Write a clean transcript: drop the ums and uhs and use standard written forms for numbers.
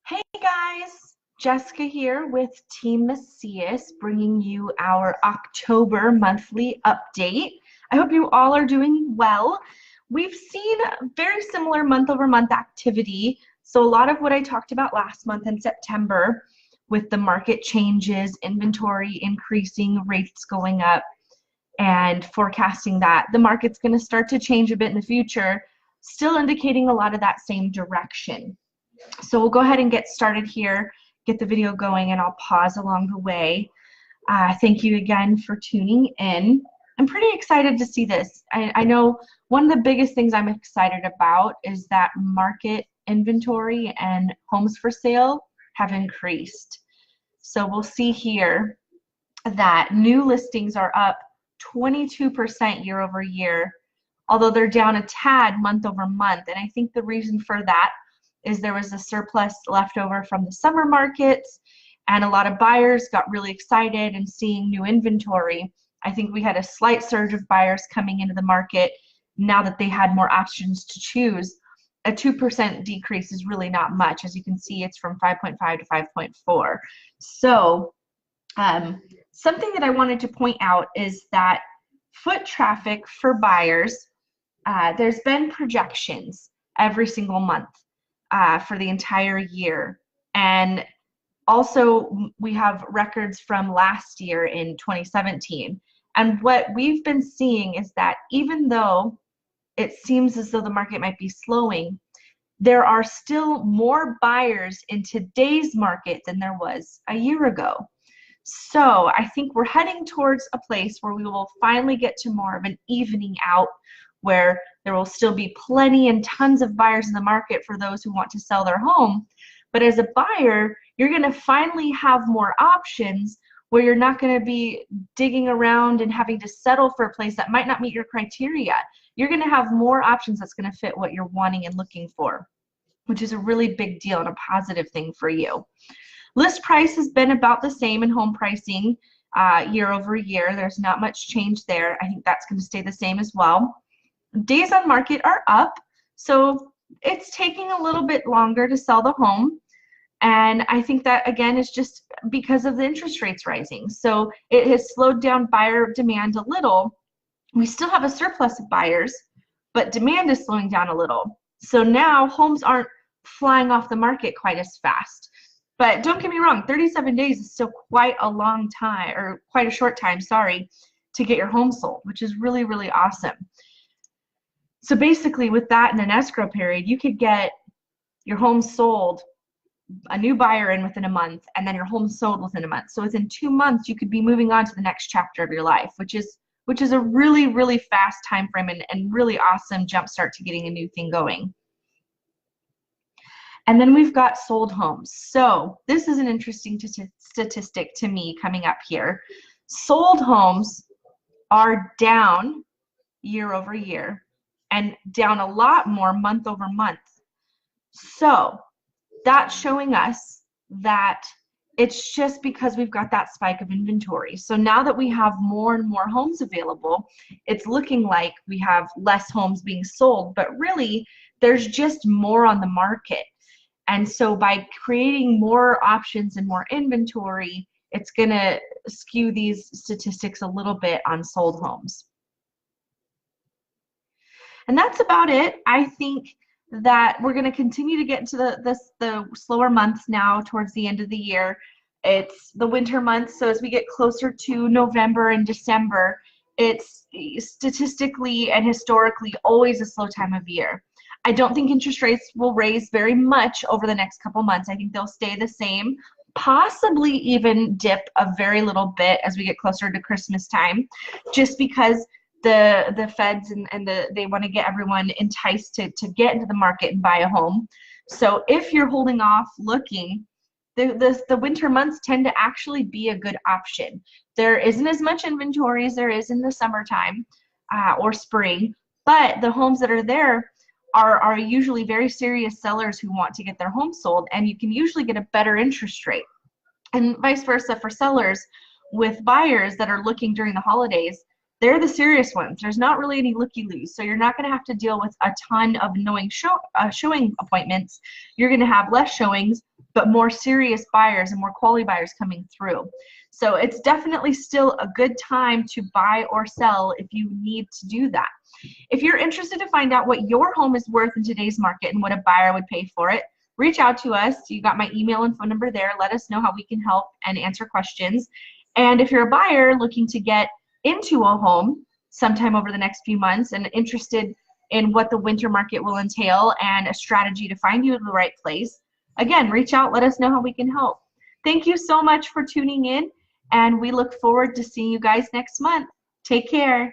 Hey guys, Jessica here with Team Macias bringing you our October monthly update. I hope you all are doing well. We've seen very similar month-over-month activity. So a lot of what I talked about last month in September with the market changes, inventory increasing, rates going up, and forecasting that the market's going to start to change a bit in the future, still indicating a lot of that same direction. So we'll go ahead and get started here, get the video going, and I'll pause along the way. Thank you again for tuning in. I'm pretty excited to see this. I know one of the biggest things I'm excited about is that market inventory and homes for sale have increased. So we'll see here that new listings are up 22% year over year, although they're down a tad month over month. And I think the reason for that is there was a surplus left over from the summer markets, and a lot of buyers got really excited and seeing new inventory. I think we had a slight surge of buyers coming into the market now that they had more options to choose. A 2% decrease is really not much. As you can see, it's from 5.5 to 5.4. So something that I wanted to point out is that foot traffic for buyers, there's been projections every single month for the entire year. And also we have records from last year in 2017. And what we've been seeing is that even though it seems as though the market might be slowing, there are still more buyers in today's market than there was a year ago. So I think we're heading towards a place where we will finally get to more of an evening out, where there will still be plenty and tons of buyers in the market for those who want to sell their home. But as a buyer, you're going to finally have more options where you're not going to be digging around and having to settle for a place that might not meet your criteria. You're going to have more options that's going to fit what you're wanting and looking for, which is a really big deal and a positive thing for you. List price has been about the same in home pricing year over year. There's not much change there. I think that's going to stay the same as well. Days on market are up, so it's taking a little bit longer to sell the home. And I think that, again, is just because of the interest rates rising. So it has slowed down buyer demand a little. We still have a surplus of buyers, but demand is slowing down a little. So now homes aren't flying off the market quite as fast. But don't get me wrong, 37 days is still quite a long time, or quite a short time, sorry, to get your home sold, which is really, really awesome. So basically with that in an escrow period, you could get your home sold, a new buyer in within a month, and then your home sold within a month. So within 2 months, you could be moving on to the next chapter of your life, which is a really, really fast time frame and really awesome jumpstart to getting a new thing going. And then we've got sold homes. So this is an interesting statistic to me coming up here. Sold homes are down year over year and down a lot more month over month. So that's showing us that it's just because we've got that spike of inventory. So now that we have more and more homes available, it's looking like we have less homes being sold, but really there's just more on the market. And so by creating more options and more inventory, it's going to skew these statistics a little bit on sold homes. And that's about it. I think that we're going to continue to get into the slower months now towards the end of the year. It's the winter months, so as we get closer to November and December, it's statistically and historically always a slow time of year. I don't think interest rates will raise very much over the next couple months. I think they'll stay the same, possibly even dip a very little bit as we get closer to Christmas time, just because the feds and they want to get everyone enticed to get into the market and buy a home. So if you're holding off looking, the winter months tend to actually be a good option. There isn't as much inventory as there is in the summertime or spring, but the homes that are there are usually very serious sellers who want to get their home sold, and you can usually get a better interest rate. And vice versa for sellers with buyers that are looking during the holidays. They're the serious ones. There's not really any looky-loos, so you're not going to have to deal with a ton of annoying showing appointments. You're going to have less showings, but more serious buyers and more quality buyers coming through. So it's definitely still a good time to buy or sell if you need to do that. If you're interested to find out what your home is worth in today's market and what a buyer would pay for it, reach out to us. You got my email and phone number there. Let us know how we can help and answer questions. And if you're a buyer looking to get into a home sometime over the next few months and interested in what the winter market will entail and a strategy to find you the right place, again, reach out. Let us know how we can help. Thank you so much for tuning in, and we look forward to seeing you guys next month. Take care.